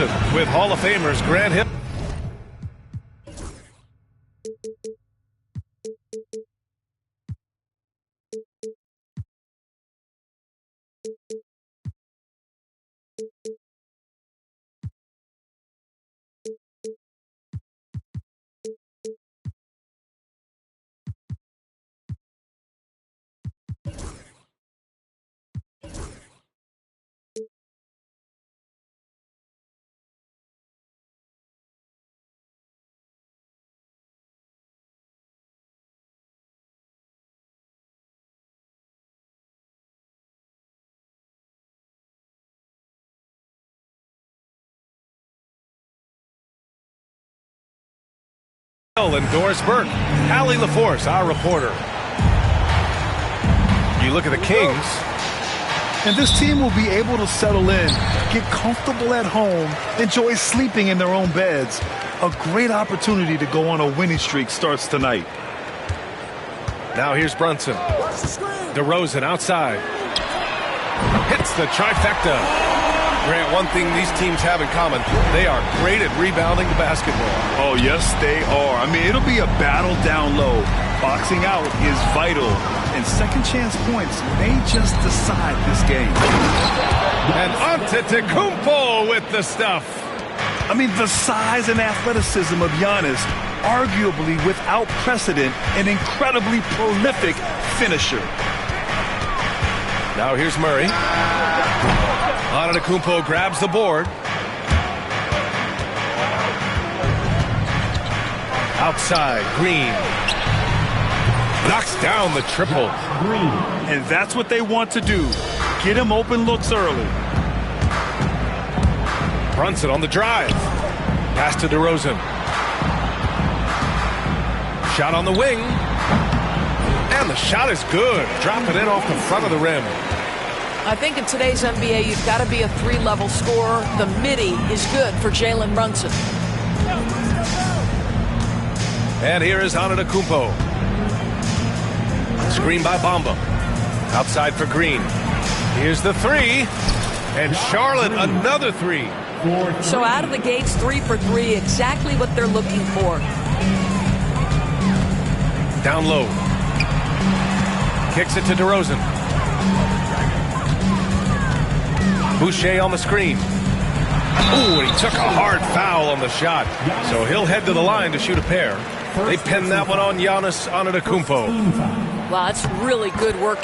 DeRozan with Hall of Famers Grant Hill. And Doris Burke, Allie LaForce, our reporter. You look at the Kings. And this team will be able to settle in, get comfortable at home, enjoy sleeping in their own beds. A great opportunity to go on a winning streak starts tonight. Now here's Brunson. DeRozan outside. Hits the trifecta. Grant, one thing these teams have in common, they are great at rebounding the basketball. Oh, yes, they are. I mean, it'll be a battle down low. Boxing out is vital, and second chance points may just decide this game. And Antetokounmpo with the stuff. I mean, the size and athleticism of Giannis, arguably without precedent, an incredibly prolific finisher. Now here's Murray. Antetokounmpo grabs the board. Outside, Green. Knocks down the triple. And that's what they want to do. Get him open looks early. Brunson on the drive. Pass to DeRozan. Shot on the wing. And the shot is good. Dropping it off the front of the rim. I think in today's NBA, you've got to be a three-level scorer. The midi is good for Jalen Brunson. And here is Antetokounmpo. Screen by Bamba. Outside for Green. Here's the three. And Charlotte, another three. So out of the gates, 3 for 3, exactly what they're looking for. Down low. Kicks it to DeRozan. Boucher on the screen. Ooh, and he took a hard foul on the shot. So he'll head to the line to shoot a pair. They pin that one on Giannis Antetokounmpo. Wow, that's really good work.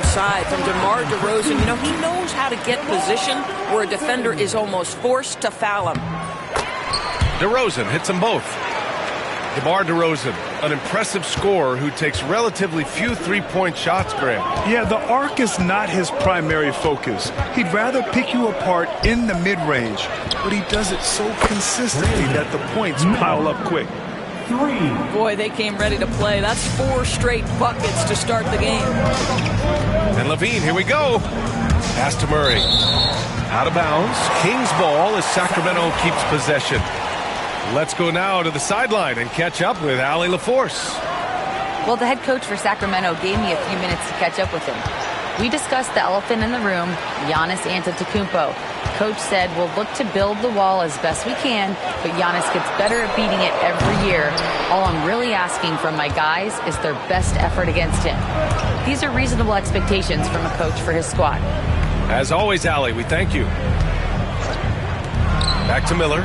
Side from DeMar DeRozan. You know, he knows how to get position where a defender is almost forced to foul him. DeRozan hits them both. DeMar DeRozan, an impressive scorer who takes relatively few three-point shots, Grant. Yeah, the arc is not his primary focus. He'd rather pick you apart in the mid-range, but he does it so consistently that the points pile up quick. Boy, they came ready to play. That's 4 straight buckets to start the game. And Levine, here we go. Pass to Murray. Out of bounds. Kings ball as Sacramento keeps possession. Let's go now to the sideline and catch up with Allie LaForce. Well, the head coach for Sacramento gave me a few minutes to catch up with him. We discussed the elephant in the room, Giannis Antetokounmpo. Coach said we'll look to build the wall as best we can, but Giannis gets better at beating it every year. All I'm really asking from my guys is their best effort against him. These are reasonable expectations from a coach for his squad. As always, Allie, we thank you. Back to Miller.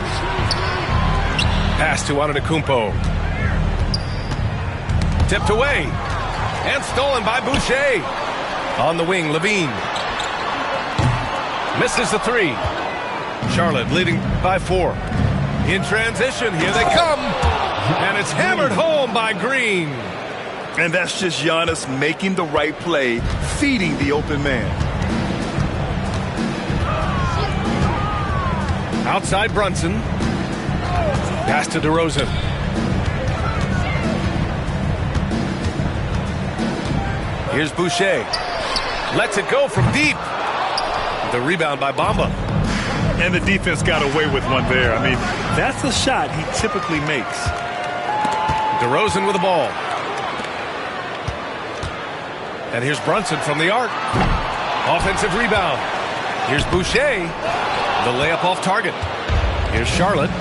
Pass to Antetokounmpo. Tipped away. And stolen by Boucher. On the wing, Levine. Misses the three. Charlotte leading by 4. In transition, here they come. And it's hammered home by Green. And that's just Giannis making the right play, feeding the open man. Outside Brunson. Pass to DeRozan. Here's Boucher. Lets it go from deep. The rebound by Bamba. And the defense got away with one there. I mean, that's a shot he typically makes. DeRozan with the ball. And here's Brunson from the arc. Offensive rebound. Here's Boucher. The layup off target. Here's Charlotte.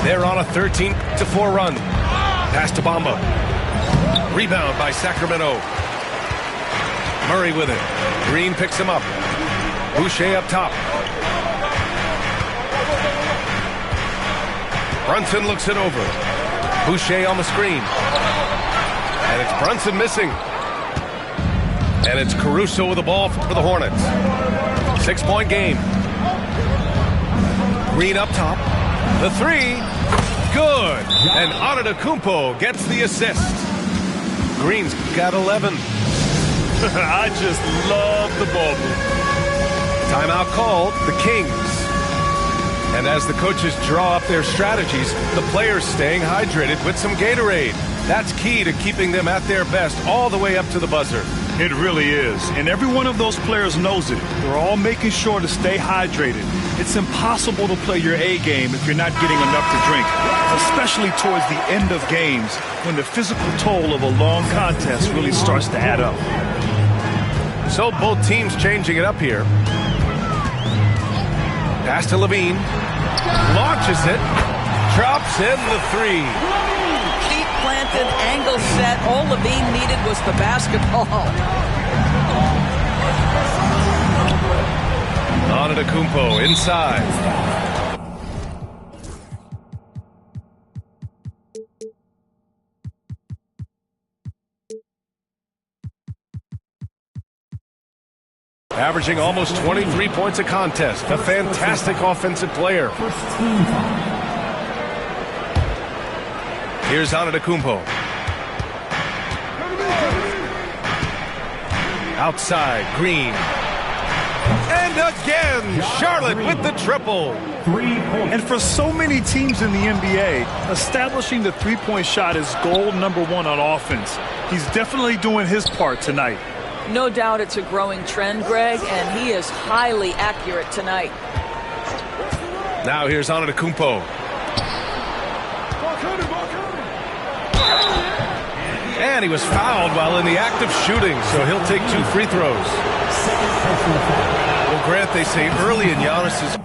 They're on a 13-4 run. Pass to Bamba. Rebound by Sacramento. Murray with it. Green picks him up. Boucher up top. Brunson looks it over. Boucher on the screen. And it's Brunson missing. And it's Caruso with the ball for the Hornets. 6-point game. Green up top. The three. Good. And Antetokounmpo gets the assist. Green's got 11. I just love the ball move. Timeout called. The Kings. And as the coaches draw up their strategies, the players staying hydrated with some Gatorade. That's key to keeping them at their best all the way up to the buzzer. It really is. And every one of those players knows it. They're all making sure to stay hydrated. It's impossible to play your A game if you're not getting enough to drink, especially towards the end of games when the physical toll of a long contest really starts to add up. So both teams changing it up here. Pass to Levine. Launches it. Drops in the three. Feet planted, angle set. All Levine needed was the basketball. Antetokounmpo inside. Averaging almost 23 points a contest. A fantastic offensive player. Here's Antetokounmpo. Outside, Green. And again, Charlotte with the triple. And for so many teams in the NBA, establishing the three-point shot is goal number one on offense. He's definitely doing his part tonight. No doubt it's a growing trend, Greg, and he is highly accurate tonight. Now here's Antetokounmpo. And he was fouled while in the act of shooting, so he'll take 2 free throws. Well, Grant, they say early in Giannis's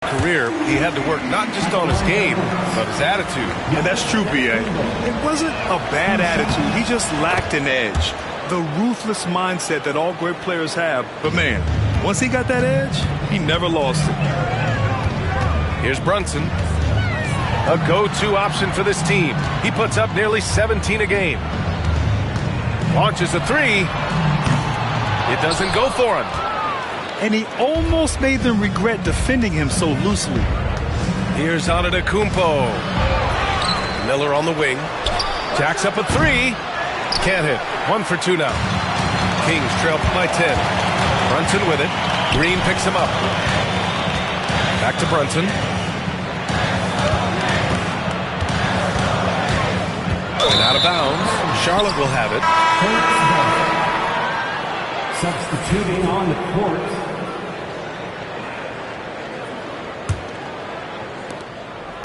career, he had to work not just on his game, but his attitude. And that's true, B.A. It wasn't a bad attitude. He just lacked an edge. The ruthless mindset that all great players have. But, man, once he got that edge, he never lost it. Here's Brunson. A go-to option for this team. He puts up nearly 17 a game. Launches a three. It doesn't go for him. And he almost made them regret defending him so loosely. Here's Antetokounmpo. Miller on the wing. Jacks up a three. Can't hit. 1 for 2 now. Kings trail by 10. Brunson with it. Green picks him up. Back to Brunson. And out of bounds. Charlotte will have it. Substituting on the court.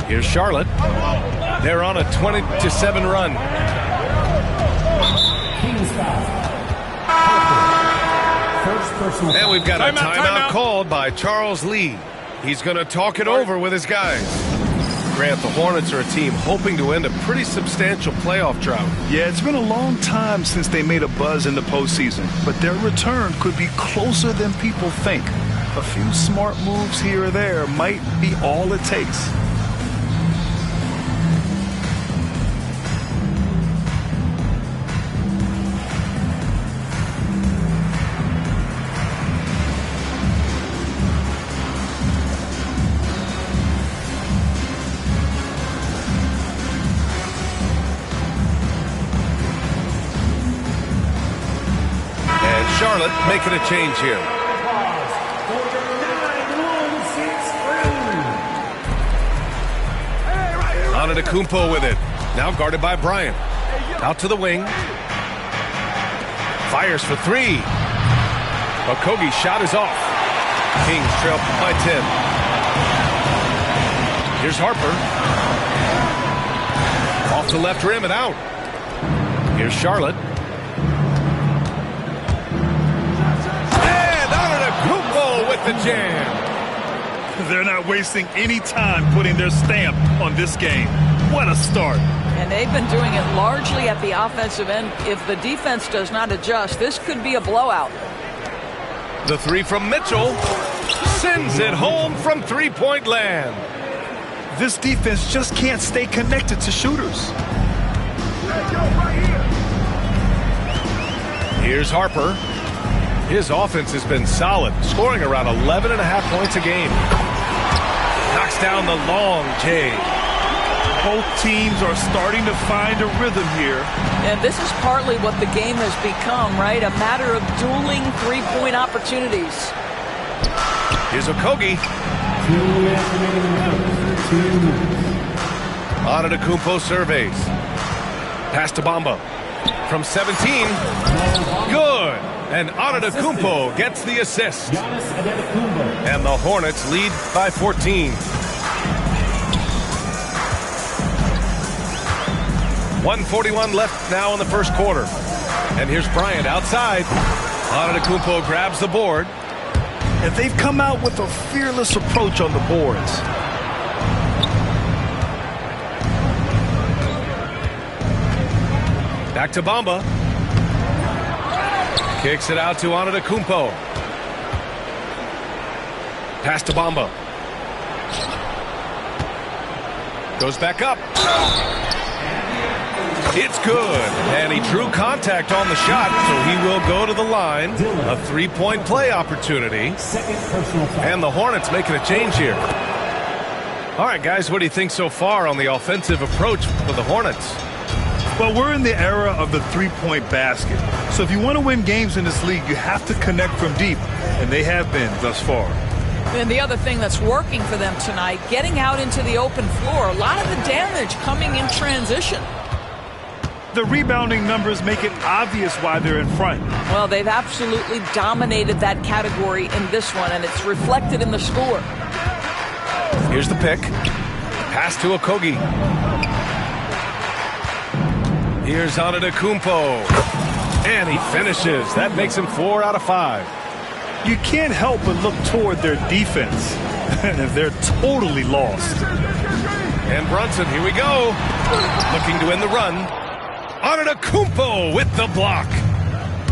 Here's Charlotte. They're on a 20-7 run. Kings foul. First personal. And we've got a timeout called by Charles Lee. He's going to talk it over with his guys. Grant, the Hornets are a team hoping to end a pretty substantial playoff drought. Yeah, it's been a long time since they made a buzz in the postseason, but their return could be closer than people think. A few smart moves here or there might be all it takes. Charlotte making a change here. Antetokounmpo with it. Now guarded by Bryant. Out to the wing. Fires for three. Okogie's shot is off. Kings trail by 10. Here's Harper. Off the left rim and out. Here's Charlotte. And Antetokounmpo with the jam. They're not wasting any time putting their stamp on this game. What a start. And they've been doing it largely at the offensive end. If the defense does not adjust, this could be a blowout. The three from Mitchell sends it home from three-point land. This defense just can't stay connected to shooters. Here's Harper. His offense has been solid, scoring around 11.5 points a game. Knocks down the long J. Both teams are starting to find a rhythm here. And this is partly what the game has become, right? A matter of dueling three-point opportunities. Here's Okogie. 2 minutes remaining in the 2 minutes. Antetokounmpo surveys. Pass to Bamba. From 17. Good. And Antetokounmpo gets the assist. Giannis Antetokounmpo. And the Hornets lead by 14. 1:41 left now in the first quarter. And here's Bryant outside. Antetokounmpo grabs the board. And they've come out with a fearless approach on the boards. Back to Bamba. Kicks it out to Antetokounmpo. Pass to Bamba. Goes back up. It's good. And he drew contact on the shot, so he will go to the line. A three-point play opportunity. Second personal foul. And the Hornets making a change here. All right, guys, what do you think so far on the offensive approach for the Hornets? Well, we're in the era of the three-point basket. So if you want to win games in this league, you have to connect from deep. And they have been thus far. And the other thing that's working for them tonight, getting out into the open floor. A lot of the damage coming in transition. The rebounding numbers make it obvious why they're in front. Well, they've absolutely dominated that category in this one, and it's reflected in the score. Here's the pick. Pass to Okogie. Here's Antetokounmpo. And he finishes. That makes him 4 out of 5. You can't help but look toward their defense. They're totally lost. And Brunson, here we go. Looking to end the run. Antetokounmpo with the block.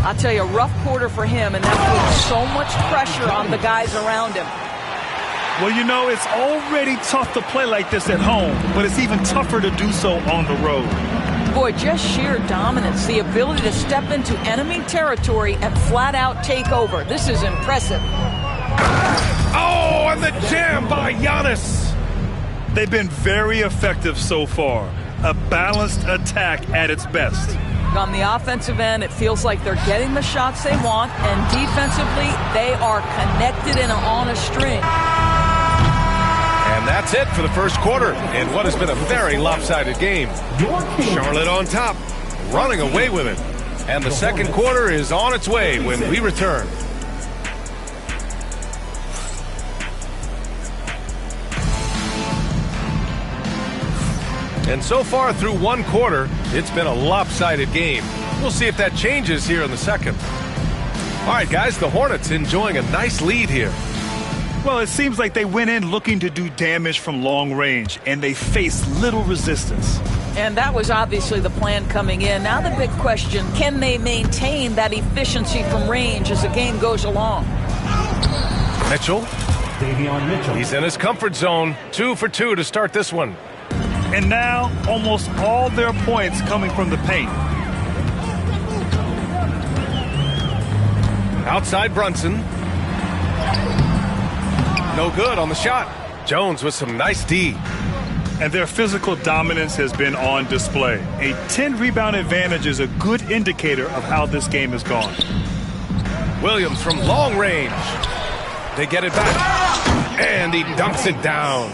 I'll tell you, a rough quarter for him, and that puts so much pressure on the guys around him. Well, you know, it's already tough to play like this at home, but it's even tougher to do so on the road. Boy, just sheer dominance, the ability to step into enemy territory and flat out take over. This is impressive. Oh, and the jam by Giannis. They've been very effective so far. A balanced attack at its best. On the offensive end, it feels like they're getting the shots they want, and defensively, they are connected and on a string. And that's it for the first quarter in what has been a very lopsided game. Charlotte on top, running away with it. And the second quarter is on its way when we return. And so far through one quarter, it's been a lopsided game. We'll see if that changes here in the second. All right, guys, the Hornets enjoying a nice lead here. Well, it seems like they went in looking to do damage from long range, and they faced little resistance. And that was obviously the plan coming in. Now the big question, can they maintain that efficiency from range as the game goes along? Mitchell. Davion Mitchell. He's in his comfort zone. 2 for 2 to start this one. And now, almost all their points coming from the paint. Outside Brunson. No good on the shot. Jones with some nice D. And their physical dominance has been on display. A 10-rebound advantage is a good indicator of how this game has gone. Williams from long range. They get it back. And he dunks it down.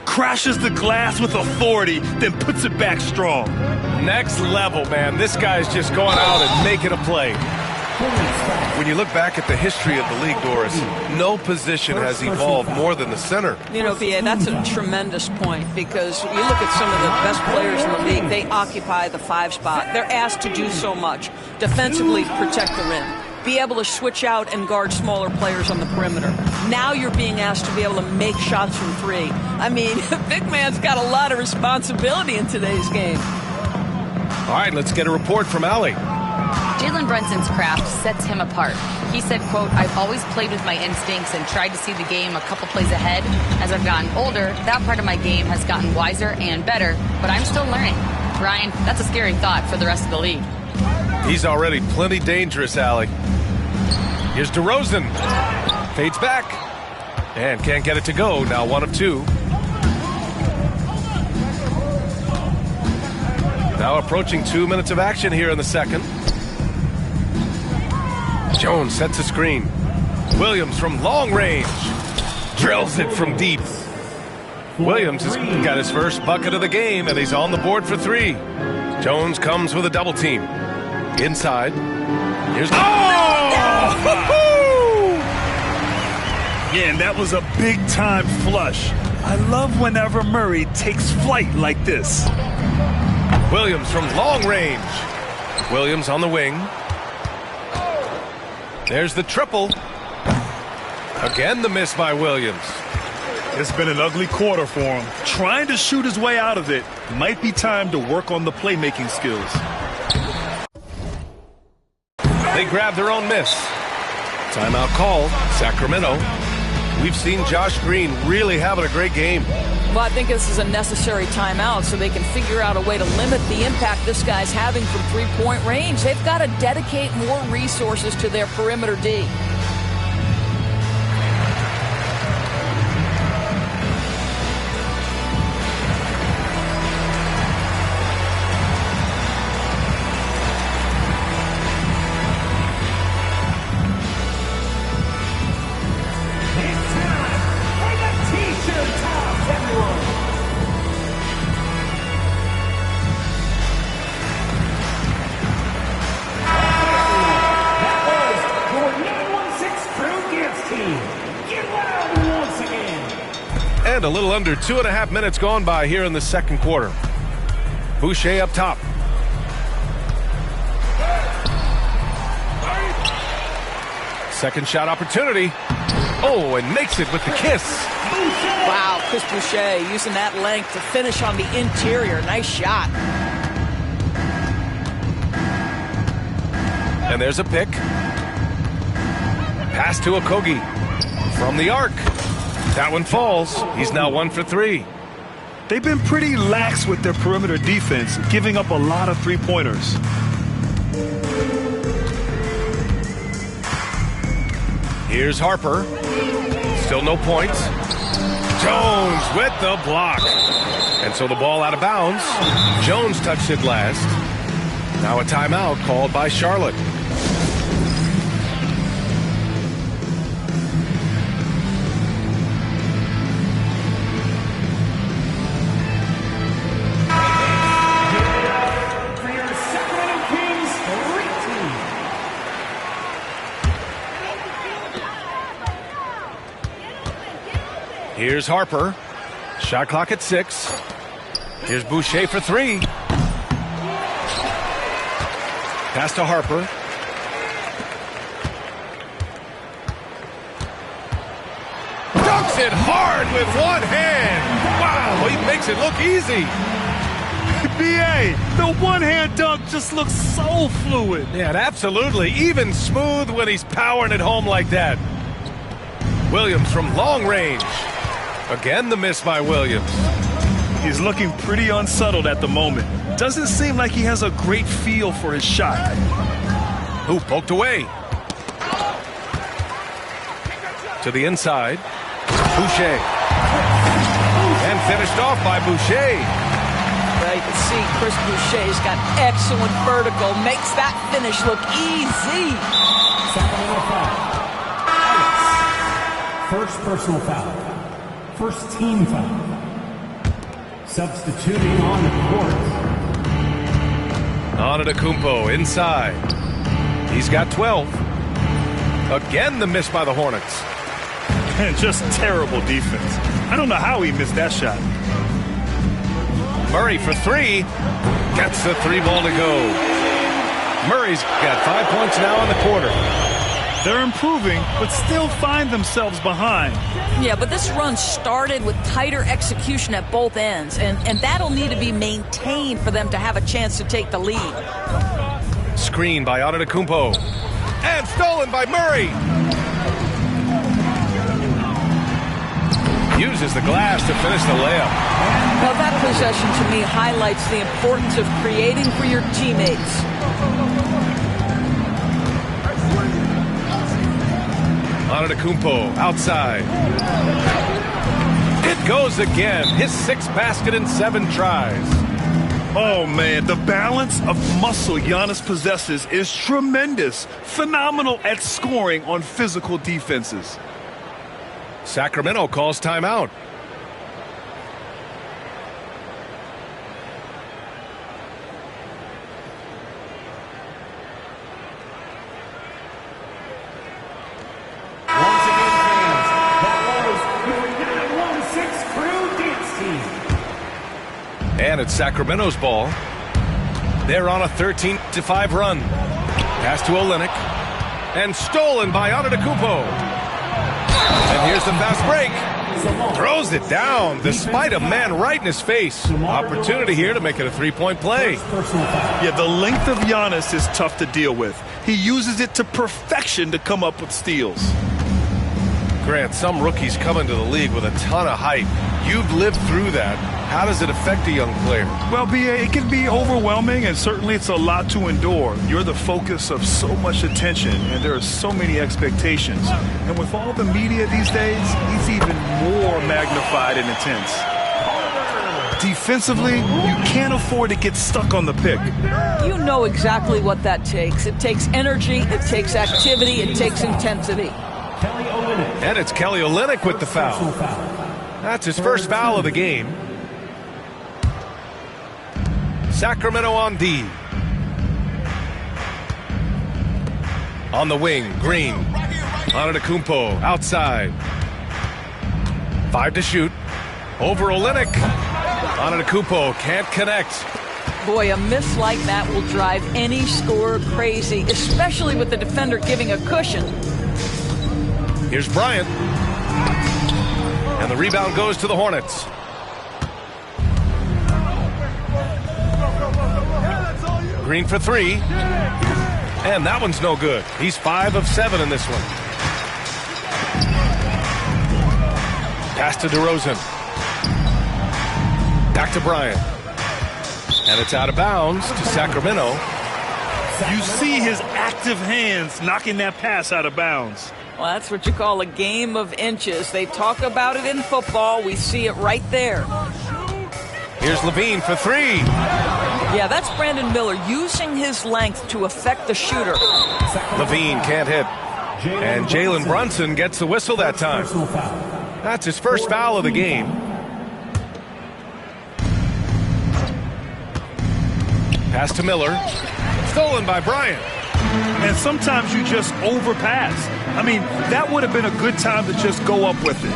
Crashes the glass with authority, then puts it back strong. Next level, man. This guy's just going out and making a play. When you look back at the history of the league, Doris, no position has evolved more than the center. You know, B.A., that's a tremendous point, because you look at some of the best players in the league, they occupy the 5 spot. They're asked to do so much. Defensively, protect the rim. Be able to switch out and guard smaller players on the perimeter. Now you're being asked to be able to make shots from 3. I mean, big man's got a lot of responsibility in today's game. All right, let's get a report from Allie. Jalen Brunson's craft sets him apart. He said, quote, "I've always played with my instincts and tried to see the game a couple plays ahead. As I've gotten older, that part of my game has gotten wiser and better, but I'm still learning." Ryan, that's a scary thought for the rest of the league. He's already plenty dangerous, Allie. Here's DeRozan. Fades back. And can't get it to go. Now 1 of 2. Now approaching 2 minutes of action here in the second. Jones sets a screen. Williams from long range. Drills it from deep. Williams has got his first bucket of the game, and he's on the board for 3. Jones comes with a double team. Inside. Here's... Yeah, and that was a big-time flush. I love whenever Murray takes flight like this. Williams from long range. Williams on the wing. There's the triple. Again, the miss by Williams. It's been an ugly quarter for him. Trying to shoot his way out of it. Might be time to work on the playmaking skills. They grab their own miss. Timeout called. Sacramento. We've seen Josh Green really having a great game. Well, I think this is a necessary timeout so they can figure out a way to limit the impact this guy's having from 3-point range. They've got to dedicate more resources to their perimeter D. And a little under 2.5 minutes gone by here in the second quarter. Boucher up top. Second shot opportunity. Oh, and makes it with the kiss. Wow, Chris Boucher using that length to finish on the interior. Nice shot. And there's a pick. Pass to Okogie. From the arc. That one falls. He's now 1 for 3. They've been pretty lax with their perimeter defense, giving up a lot of three-pointers. Here's Harper. Still no points. Jones with the block. And so the ball out of bounds. Jones touched it last. Now a timeout called by Charlotte. Here's Harper. Shot clock at 6. Here's Boucher for 3. Pass to Harper. Dunks it hard with one hand. Wow, he makes it look easy. B.A., the one-hand dunk just looks so fluid. Yeah, absolutely. Even smooth when he's powering it home like that. Williams from long range. Again, the miss by Williams. He's looking pretty unsettled at the moment. Doesn't seem like he has a great feel for his shot. Who poked away. To the inside. Boucher. And finished off by Boucher. Well, you can see Chris Boucher's got excellent vertical. Makes that finish look easy. Sacramento foul. First personal foul. First team foul. Substituting on the court. Antetokounmpo inside. He's got 12. Again, the miss by the Hornets. And just terrible defense. I don't know how he missed that shot. Murray for three. Gets the three ball to go. Murray's got 5 points now in the quarter. They're improving, but still find themselves behind. Yeah, but this run started with tighter execution at both ends, and that'll need to be maintained for them to have a chance to take the lead. Screen by Antetokounmpo. And stolen by Murray. Uses the glass to finish the layup. Now that possession to me highlights the importance of creating for your teammates. Antetokounmpo outside. It goes again. His 6th basket in 7 tries. Oh, man, the balance of muscle Giannis possesses is tremendous. Phenomenal at scoring on physical defenses. Sacramento calls timeout. Once again, fans, that was your 916 Crew Dance Team. And it's Sacramento's ball. They're on a 13-5 run. Pass to Olynyk. And stolen by Antetokounmpo. And here's the fast break. Throws it down despite a man right in his face. Opportunity here to make it a 3-point play. Yeah, the length of Giannis is tough to deal with. He uses it to perfection to come up with steals. Grant, some rookies come into the league with a ton of hype. You've lived through that. How does it affect a young player? Well, B.A., it can be overwhelming, and certainly it's a lot to endure. You're the focus of so much attention, and there are so many expectations. And with all the media these days, it's even more magnified and intense. Defensively, you can't afford to get stuck on the pick. You know exactly what that takes. It takes energy, it takes activity, it takes intensity. Kelly Olynyk. And it's Kelly Olynyk with the foul. That's his first foul of the game. Sacramento on D. On the wing, Green. Antetokounmpo outside. 5 to shoot. Over Olynyk. Antetokounmpo can't connect. Boy, a miss like that will drive any scorer crazy, especially with the defender giving a cushion. Here's Bryant. And the rebound goes to the Hornets. Green for 3. And that one's no good. He's 5 of 7 in this one. Pass to DeRozan. Back to Bryant. And it's out of bounds to Sacramento. You see his active hands knocking that pass out of bounds. Well, that's what you call a game of inches. They talk about it in football. We see it right there. Here's Levine for 3. Yeah, that's Brandon Miller using his length to affect the shooter. Levine can't hit. And Jalen Brunson gets the whistle that time. That's his first foul of the game. Pass to Miller. Stolen by Bryant. And sometimes you just overpass. I mean, that would have been a good time to just go up with it.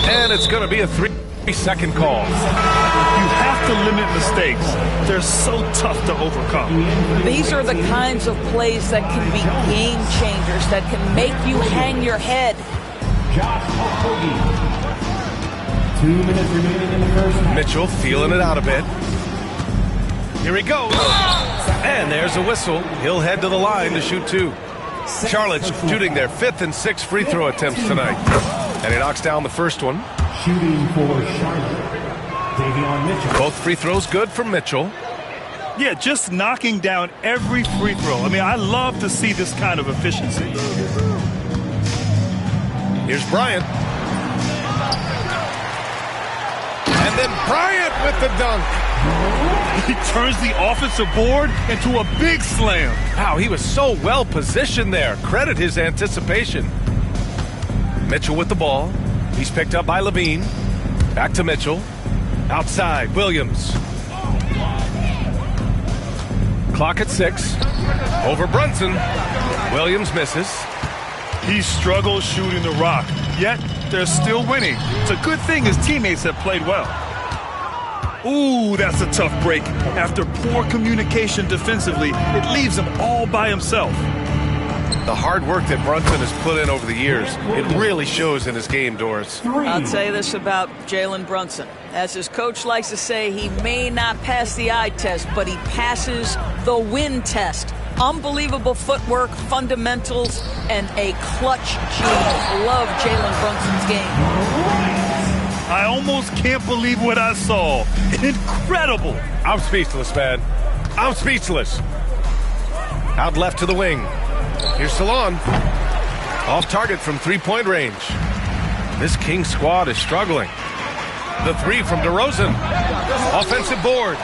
And it's going to be a 3-second call. You have to limit mistakes. They're so tough to overcome. These are the kinds of plays that can be game changers, that can make you hang your head. Josh Okogie. 2 minutes remaining in the first half. Mitchell feeling it out a bit. Here he goes. And there's a whistle. He'll head to the line to shoot 2. Charlotte's shooting their 5th and 6th free throw attempts tonight. And he knocks down the first one. Shooting for Charlotte, Davion Mitchell. Both free throws good from Mitchell. Yeah, just knocking down every free throw. I mean, I love to see this kind of efficiency. Here's Bryant. And then Bryant with the dunk. He turns the offensive board into a big slam. Wow, he was so well positioned there. Credit his anticipation. Mitchell with the ball. He's picked up by Levine. Back to Mitchell. Outside, Williams. Clock at 6. Over Brunson. Williams misses. He struggles shooting the rock, yet they're still winning. It's a good thing his teammates have played well. Ooh, that's a tough break. After poor communication defensively, it leaves him all by himself. The hard work that Brunson has put in over the years, it really shows in his game, Doris. I'll say this about Jalen Brunson. As his coach likes to say, he may not pass the eye test, but he passes the win test. Unbelievable footwork, fundamentals, and a clutch gene. Love Jalen Brunson's game. I almost can't believe what I saw. Incredible. I'm speechless, man. I'm speechless. Out left to the wing. Here's Salon. Off target from three-point range. This King squad is struggling. The three from DeRozan. Offensive board.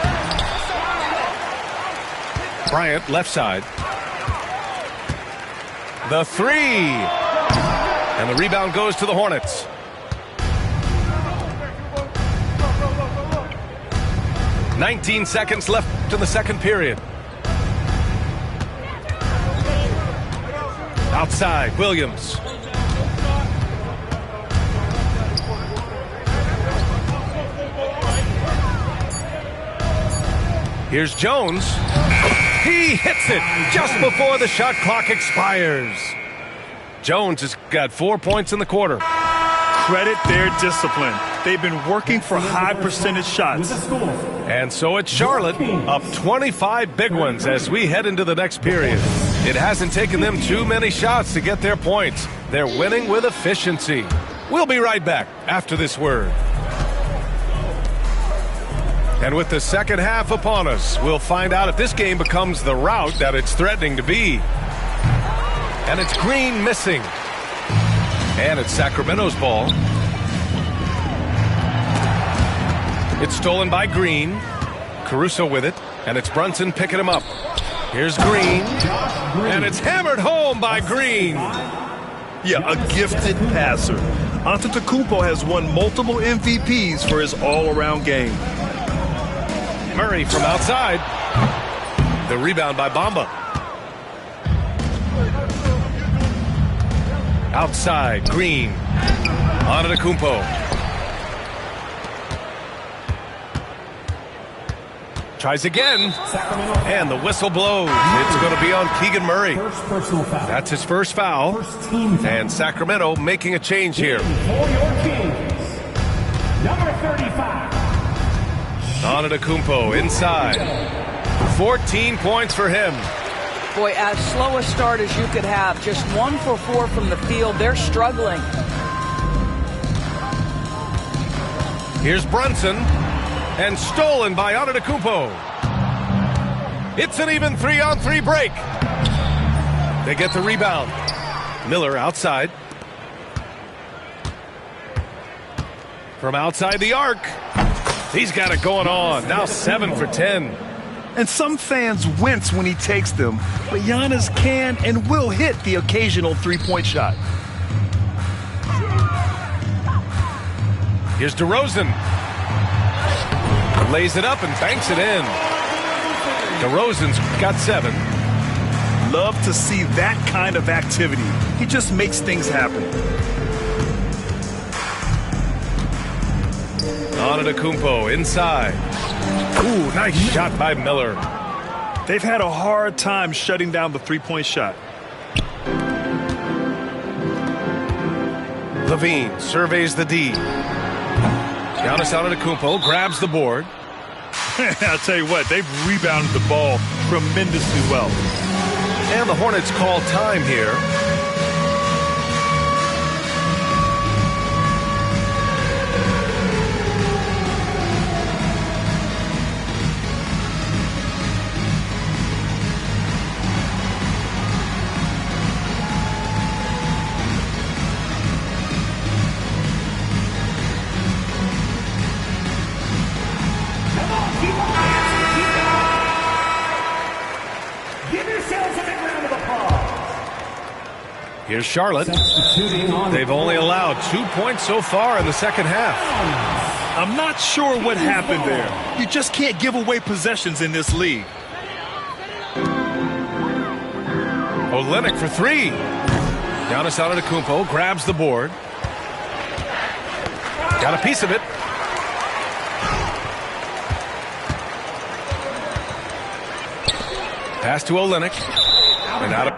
Bryant, left side. The three. And the rebound goes to the Hornets. "19 seconds left in the second period. Outside, Williams. Here's Jones. He hits it just before the shot clock expires. Jones has got 4 points in the quarter. Credit their discipline. They've been working for high percentage shots. And so it's Charlotte up 25 big ones as we head into the next period. It hasn't taken them too many shots to get their points. They're winning with efficiency. We'll be right back after this word. And with the second half upon us, we'll find out if this game becomes the rout that it's threatening to be. And it's Green missing. And it's Sacramento's ball. It's stolen by Green. Caruso with it. And it's Brunson picking him up. Here's Green. And it's hammered home by Green. Yeah, a gifted passer. Antetokounmpo has won multiple MVPs for his all-around game. Murray from outside. The rebound by Bamba. Outside, Green. Antetokounmpo. Tries again. And the whistle blows. It's going to be on Keegan Murray. That's his first foul. And Sacramento making a change here. Number 35. Antetokounmpo inside. 14 points for him. Boy, as slow a start as you could have. Just 1 for 4 from the field. They're struggling. Here's Brunson. And stolen by Antetokounmpo. It's an even 3-on-3 break. They get the rebound. Miller outside. From outside the arc. He's got it going on. Now 7 for 10. And some fans wince when he takes them, but Giannis can and will hit the occasional three-point shot. Here's DeRozan. Lays it up and banks it in. DeRozan's got 7. Love to see that kind of activity. He just makes things happen. Antetokounmpo inside. Ooh, nice shot by Miller. They've had a hard time shutting down the three-point shot. Levine surveys the D. Giannis Antetokounmpo grabs the board. I'll tell you what, they've rebounded the ball tremendously well. And the Hornets call time here. Here's Charlotte. They've only allowed 2 points so far in the second half. I'm not sure what happened there. You just can't give away possessions in this league. Olynyk for three. Giannis Antetokounmpo grabs the board. Got a piece of it. Pass to Olynyk. And out of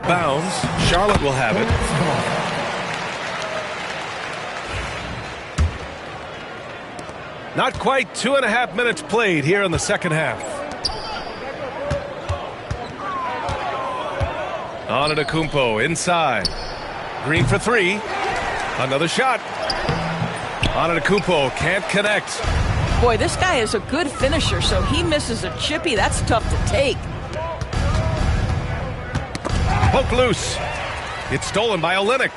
bounds. Charlotte will have it. Not quite 2.5 minutes played here in the second half. Antetokounmpo inside. Green for three. Another shot. Antetokounmpo can't connect. Boy, this guy is a good finisher, so he misses a chippy. That's tough to take. Poke loose. It's stolen by Olynyk.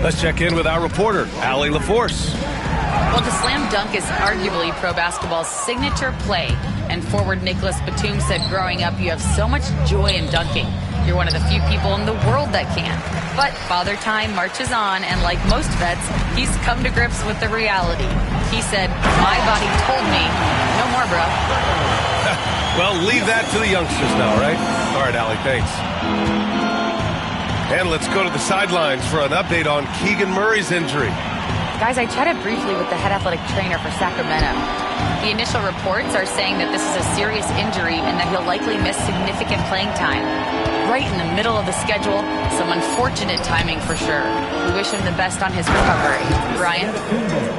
Let's check in with our reporter, Allie LaForce. Well, the slam dunk is arguably pro basketball's signature play. And forward Nicholas Batum said growing up, you have so much joy in dunking. You're one of the few people in the world that can. But Father Time marches on, and like most vets, he's come to grips with the reality. He said, my body told me, no more, bro. Well, leave that to the youngsters now, right? All right, Allie, thanks. And let's go to the sidelines for an update on Keegan Murray's injury. Guys, I chatted briefly with the head athletic trainer for Sacramento. The initial reports are saying that this is a serious injury and that he'll likely miss significant playing time. Right in the middle of the schedule, some unfortunate timing for sure. We wish him the best on his recovery. Brian?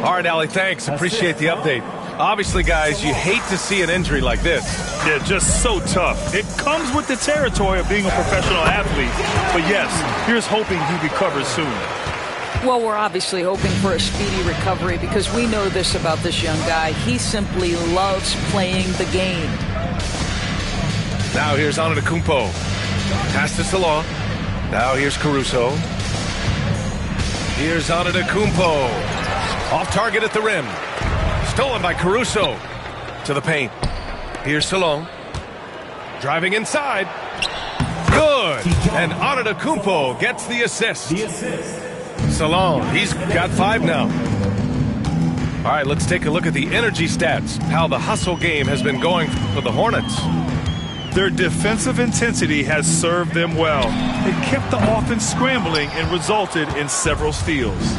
All right, Allie, thanks. Appreciate the update. Obviously, guys, you hate to see an injury like this. Yeah, just so tough. It comes with the territory of being a professional athlete. But yes, here's hoping he recovers soon. Well, we're obviously hoping for a speedy recovery because we know this about this young guy. He simply loves playing the game. Now here's Antetokounmpo. Pass to Salon. Now here's Caruso. Here's Antetokounmpo. Off target at the rim. Stolen by Caruso. To the paint. Here's Salon. Driving inside. Good. And Antetokounmpo gets the assist. Salon, he's got 5 now. All right, let's take a look at the energy stats. How the hustle game has been going for the Hornets. Their defensive intensity has served them well. It kept the offense scrambling and resulted in several steals.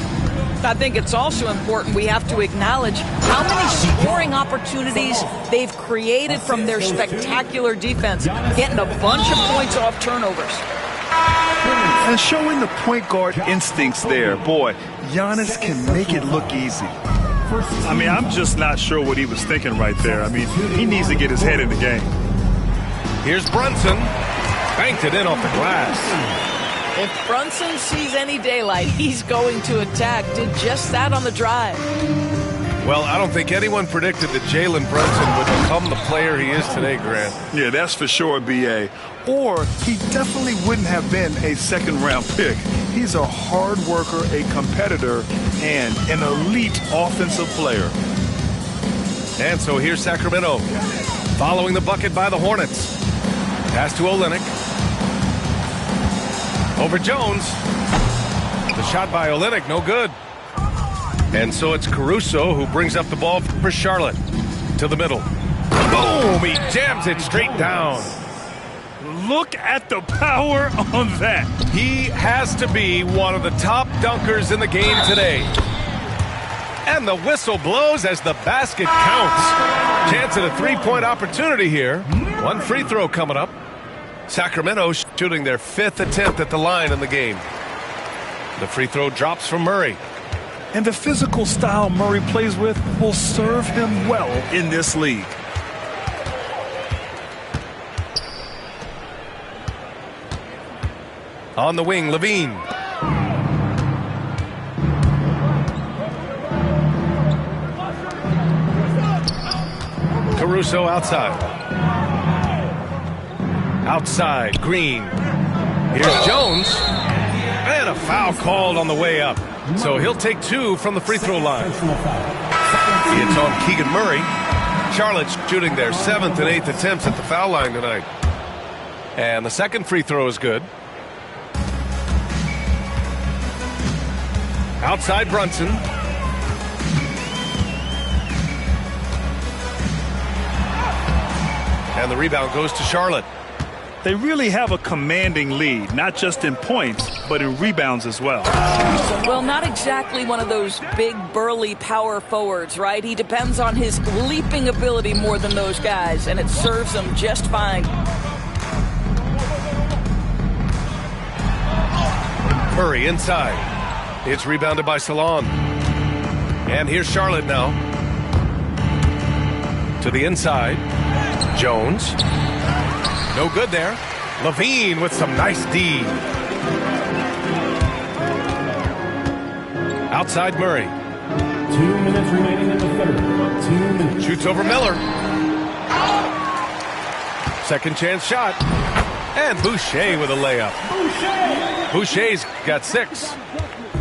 I think it's also important we have to acknowledge how many scoring opportunities they've created from their spectacular defense, getting a bunch of points off turnovers. And showing the point guard instincts there. Boy, Giannis can make it look easy. I mean, I'm just not sure what he was thinking right there. I mean, he needs to get his head in the game. Here's Brunson. Banked it in off the glass. If Brunson sees any daylight, he's going to attack. Did just that on the drive. Well, I don't think anyone predicted that Jalen Brunson would become the player he is today, Grant. Yeah, that's for sure, B.A. Or he definitely wouldn't have been a second-round pick. He's a hard worker, a competitor, and an elite offensive player. And so here's Sacramento, following the bucket by the Hornets. Pass to Olynyk. Over Jones. The shot by Olynyk, no good. And so it's Caruso who brings up the ball for Charlotte. To the middle. Boom! He jams it straight down. Look at the power on that. He has to be one of the top dunkers in the game today. And the whistle blows as the basket counts. Chance at a three-point opportunity here. One free throw coming up. Sacramento shooting their 5th attempt at the line in the game. The free throw drops from Murray. And the physical style Murray plays with will serve him well in this league. On the wing, Levine. Caruso outside. Outside, Green. Here's Jones. And a foul called on the way up. So he'll take 2 from the free throw line. It's on Keegan Murray. Charlotte's shooting their 7th and 8th attempts at the foul line tonight. And the second free throw is good. Outside Brunson. And the rebound goes to Charlotte. They really have a commanding lead, not just in points, but in rebounds as well. Well, not exactly one of those big, burly power forwards, right? He depends on his leaping ability more than those guys, and it serves him just fine. Murray inside. It's rebounded by Salon. And here's Charlotte now. To the inside. Jones. No good there. Levine with some nice D. Outside Murray. 2 minutes remaining in the third. 2 minutes. Shoots over Miller. Second chance shot. And Boucher with a layup. Boucher's got 6.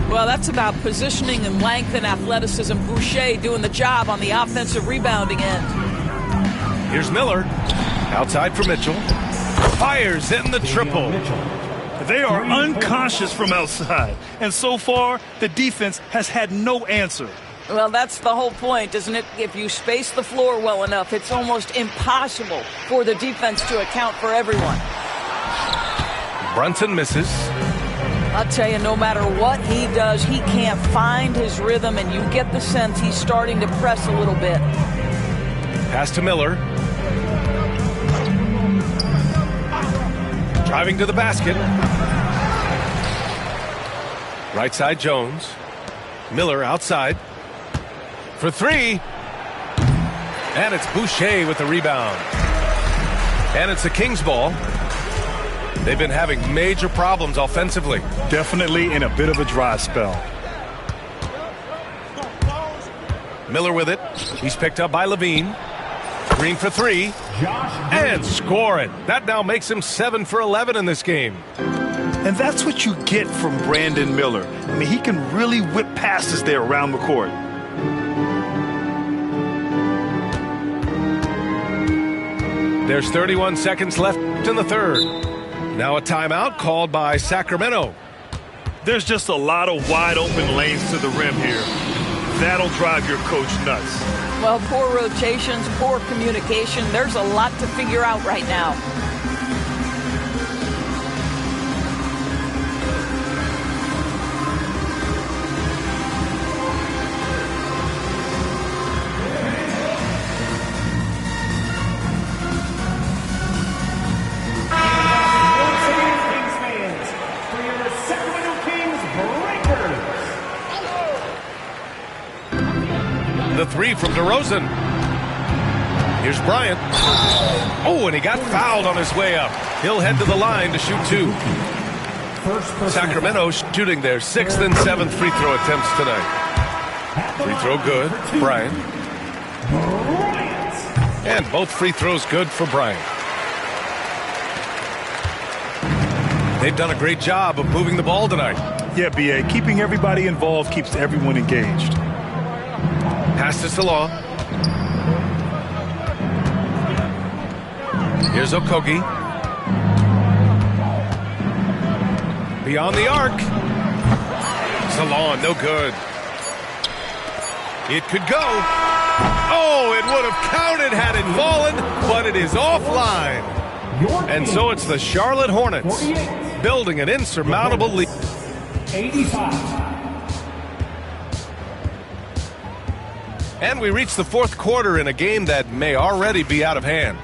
Well, that's about positioning and length and athleticism. Boucher doing the job on the offensive rebounding end. Here's Miller. Outside for Mitchell. Fires in the triple. They are unconscious from outside, and so far the defense has had no answer. Well, that's the whole point, isn't it? If you space the floor well enough, it's almost impossible for the defense to account for everyone. Brunson misses. I'll tell you, no matter what he does, he can't find his rhythm, and you get the sense he's starting to press a little bit. Pass to Miller. Driving to the basket. Right side Jones. Miller outside. For 3. And it's Boucher with the rebound. And it's the Kings ball. They've been having major problems offensively. Definitely in a bit of a dry spell. Miller with it. He's picked up by Levine. Green for 3. And score it. That now makes him 7 for 11 in this game. And that's what you get from Brandon Miller. I mean, he can really whip passes there around the court. There's 31 seconds left in the third. Now a timeout called by Sacramento. There's just a lot of wide open lanes to the rim here. That'll drive your coach nuts. Well, poor rotations, poor communication. There's a lot to figure out right now. Once again, Kings fans, for your Sacramento Kings breakers. The 3 from DeRozan. Here's Bryant. Oh, and he got fouled on his way up. He'll head to the line to shoot 2. Sacramento shooting their 6th and 7th free throw attempts tonight. Free throw good, Bryant. And both free throws good for Bryant. They've done a great job of moving the ball tonight. Yeah, B.A., keeping everybody involved keeps everyone engaged. Pass to Salon. Here's Okogie. Beyond the arc. Salon, no good. It could go. Oh, it would have counted had it fallen, but it is offline. And so it's the Charlotte Hornets building an insurmountable lead. 85. And we reach the fourth quarter in a game that may already be out of hand.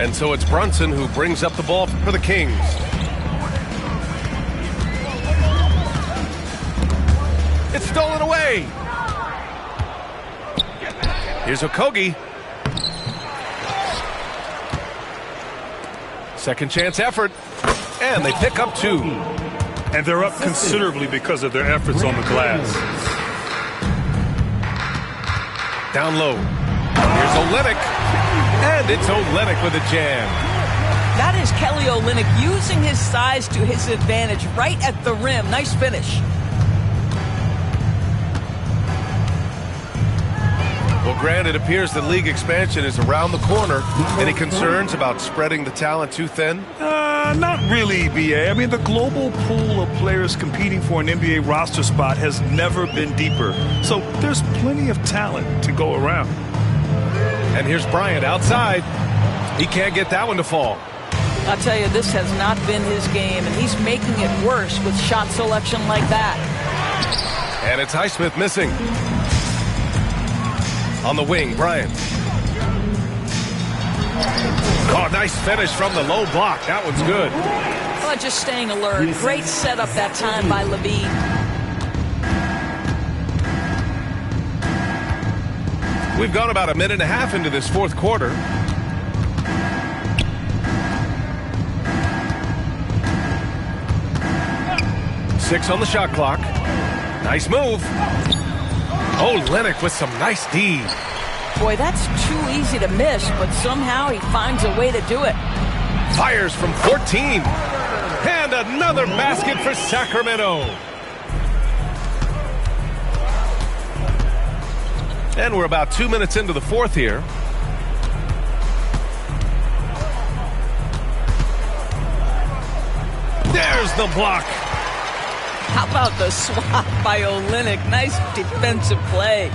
And so it's Brunson who brings up the ball for the Kings. It's stolen away. Here's Okogie. Second chance effort. And they pick up 2. And they're up considerably because of their efforts on the glass. Down low. Here's Olynyk. And it's Olynyk with a jam. That is Kelly Olynyk using his size to his advantage right at the rim. Nice finish. Well, Grant, it appears that league expansion is around the corner. Any concerns about spreading the talent too thin? Not really, BA. I mean, the global pool of players competing for an NBA roster spot has never been deeper. So there's plenty of talent to go around. And here's Bryant outside. He can't get that one to fall. I'll tell you, this has not been his game, and he's making it worse with shot selection like that. And it's Highsmith missing. On the wing, Bryant. Oh, nice finish from the low block. That one's good. Well, just staying alert. Great setup that time by LaVine. We've gone about a minute and a half into this fourth quarter. Six on the shot clock. Nice move. Oh, Olynyk with some nice D. Boy, that's too easy to miss, but somehow he finds a way to do it. Fires from 14. And another basket for Sacramento. And we're about 2 minutes into the fourth here. There's the block. How about the swat by Olynyk? Nice defensive play.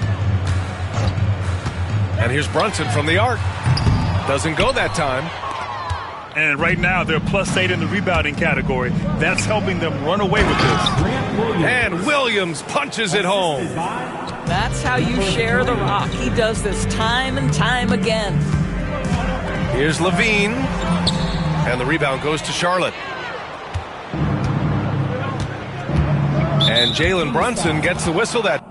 And here's Brunson from the arc. Doesn't go that time. And right now, they're +8 in the rebounding category. That's helping them run away with this. And Williams punches it home. That's how you share the rock. He does this time and time again. Here's LaVine. And the rebound goes to Charlotte. And Jalen Brunson gets the whistle that...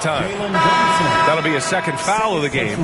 time. That'll be a second foul of the game.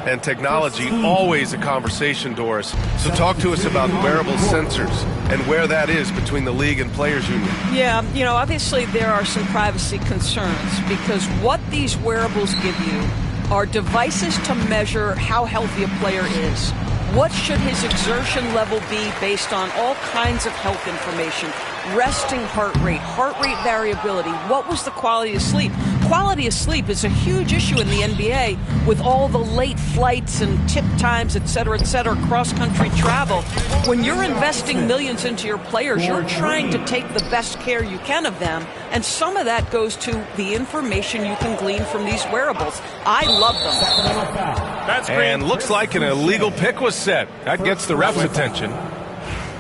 And technology, always a conversation, Doris. So talk to us about wearable sensors and where that is between the league and players union. Yeah, you know, obviously there are some privacy concerns because what these wearables give you are devices to measure how healthy a player is. What should his exertion level be based on all kinds of health information? Resting heart rate variability. What was the quality of sleep? Quality of sleep is a huge issue in the NBA with all the late flights and tip times, et cetera, cross-country travel. When you're investing millions into your players, you're trying to take the best care you can of them, and some of that goes to the information you can glean from these wearables. I love them. That's great. And looks like an illegal pick was set. That gets the ref's attention.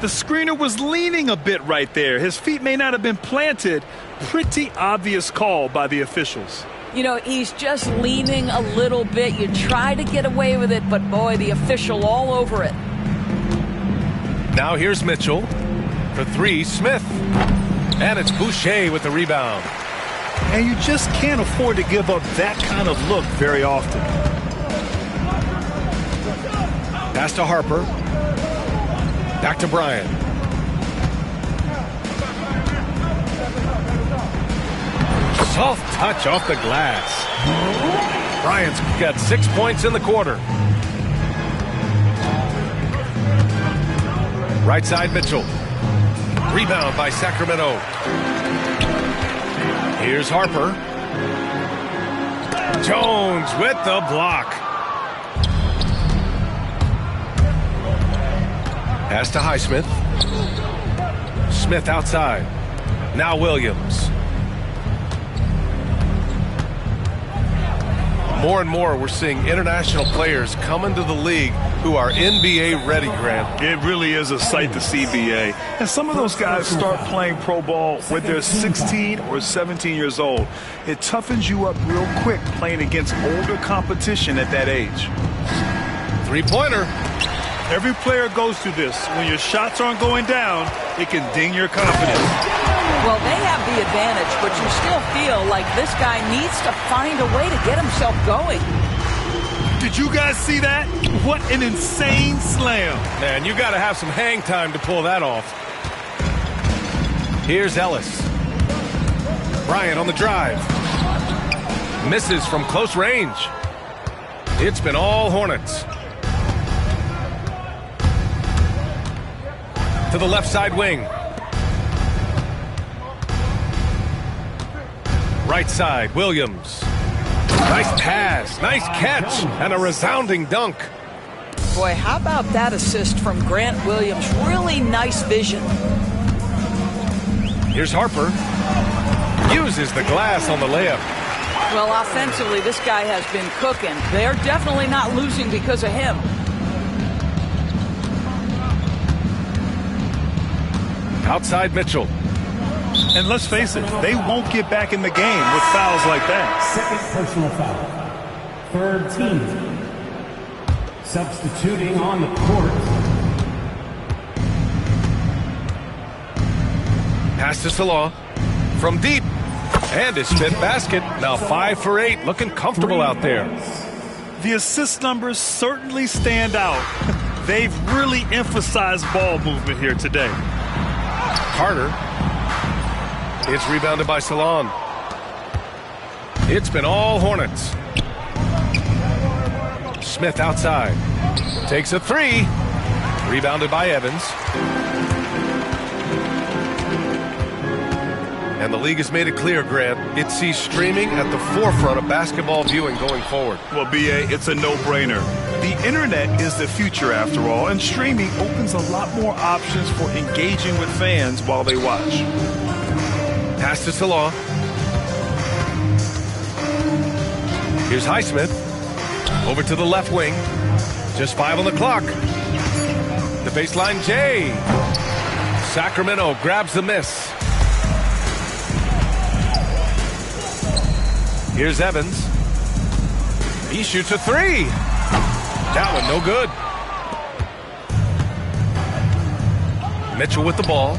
The screener was leaning a bit right there. His feet may not have been planted. Pretty obvious call by the officials. You know, he's just leaning a little bit. You try to get away with it, but boy, the official all over it. Now here's Mitchell. For three, Smith. And it's Boucher with the rebound. And you just can't afford to give up that kind of look very often. Pass to Harper. Back to Bryant. Soft touch off the glass. Bryant's got 6 points in the quarter. Right side, Mitchell. Rebound by Sacramento. Here's Harper. Jones with the block. Pass to Highsmith. Smith outside. Now Williams. More and more, we're seeing international players come into the league who are NBA ready, Grant. It really is a sight to see, BA. And some of those guys start playing pro ball when they're 16 or 17 years old. It toughens you up real quick playing against older competition at that age. Three-pointer. Every player goes through this. When your shots aren't going down, it can ding your confidence. Well, they have the advantage, but you still feel like this guy needs to find a way to get himself going. Did you guys see that? What an insane slam. Man, you got to have some hang time to pull that off. Here's Ellis. Bryant on the drive. Misses from close range. It's been all Hornets. To the left side wing. Right side, Williams. Nice pass, nice catch, and a resounding dunk. Boy, how about that assist from Grant Williams? Really nice vision. Here's Harper. Uses the glass on the layup. Well, offensively, this guy has been cooking. They're definitely not losing because of him. Outside Mitchell. And let's face it, they won't get back in the game with fouls like that. Second personal foul. Third team. Substituting on the court. Pass to Salah. From deep. And his fifth basket. Now 5 for 8. Looking comfortable out there. The assist numbers certainly stand out. They've really emphasized ball movement here today. Carter. It's rebounded by Salon. It's been all Hornets. Smith outside. Takes a three. Rebounded by Evans. And the league has made it clear, Grant, it sees streaming at the forefront of basketball viewing going forward. Well, B.A., it's a no-brainer. The internet is the future, after all, and streaming opens a lot more options for engaging with fans while they watch. Pass to Salah. Here's Highsmith. Over to the left wing. Just 5 on the clock. The baseline, Jay. Sacramento grabs the miss. Here's Evans. He shoots a three. That one no good. Mitchell with the ball.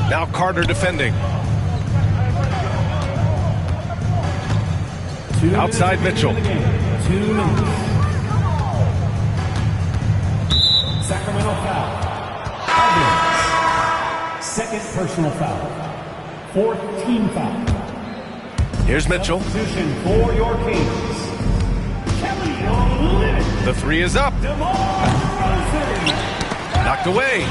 Now Carter defending. Outside Mitchell. 2 minutes. Sacramento foul. Evans. Second personal foul. Fourth team foul. Here's Mitchell. Substitution for your Kings. The three is up. Knocked away.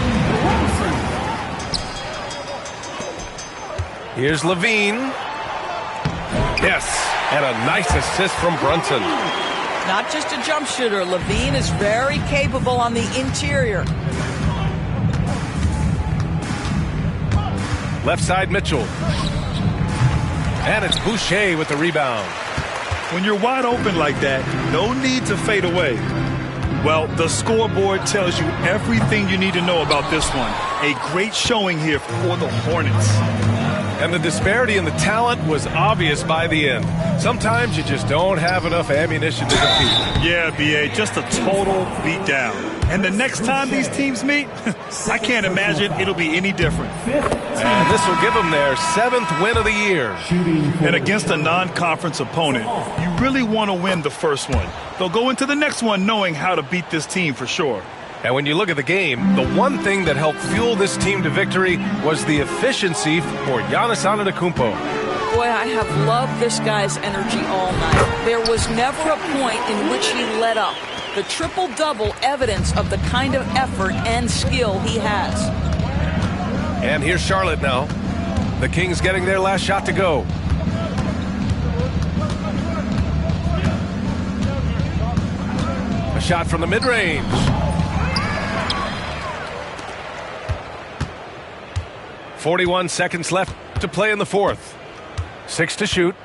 Here's Levine. Yes. And a nice assist from Brunson. Not just a jump shooter. Levine is very capable on the interior. Left side Mitchell. And it's Boucher with the rebound. When you're wide open like that, no need to fade away. Well, the scoreboard tells you everything you need to know about this one. A great showing here for the Hornets. And the disparity in the talent was obvious by the end. Sometimes you just don't have enough ammunition to compete. Yeah, B.A., just a total beatdown. And the next time these teams meet, I can't imagine it'll be any different. And this will give them their 7th win of the year. And against a non-conference opponent, you really want to win the first one. They'll go into the next one knowing how to beat this team for sure. And when you look at the game, the one thing that helped fuel this team to victory was the efficiency for Giannis Antetokounmpo. Boy, I have loved this guy's energy all night. There was never a point in which he let up. The triple-double evidence of the kind of effort and skill he has. And here's Charlotte now. The Kings getting their last shot to go. A shot from the mid-range. .41 seconds left to play in the fourth. 6 to shoot.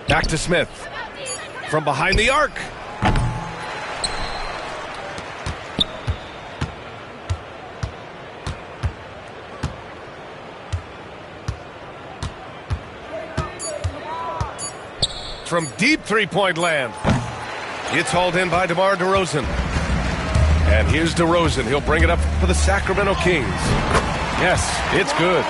Back to Smith. From behind the arc. From deep three-point land. It's hauled in by DeMar DeRozan. And here's DeRozan. He'll bring it up for the Sacramento Kings. Yes, it's good.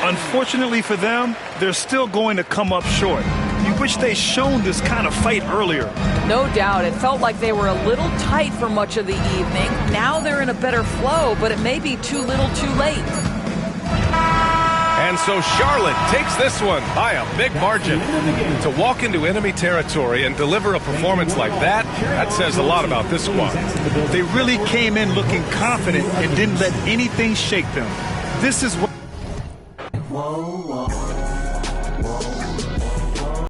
Unfortunately for them, they're still going to come up short. You wish they'd shown this kind of fight earlier. No doubt. It felt like they were a little tight for much of the evening. Now they're in a better flow, but it may be too little too late. And so Charlotte takes this one by a big margin. To walk into enemy territory and deliver a performance like that, that says a lot about this squad. They really came in looking confident and didn't let anything shake them. This is what...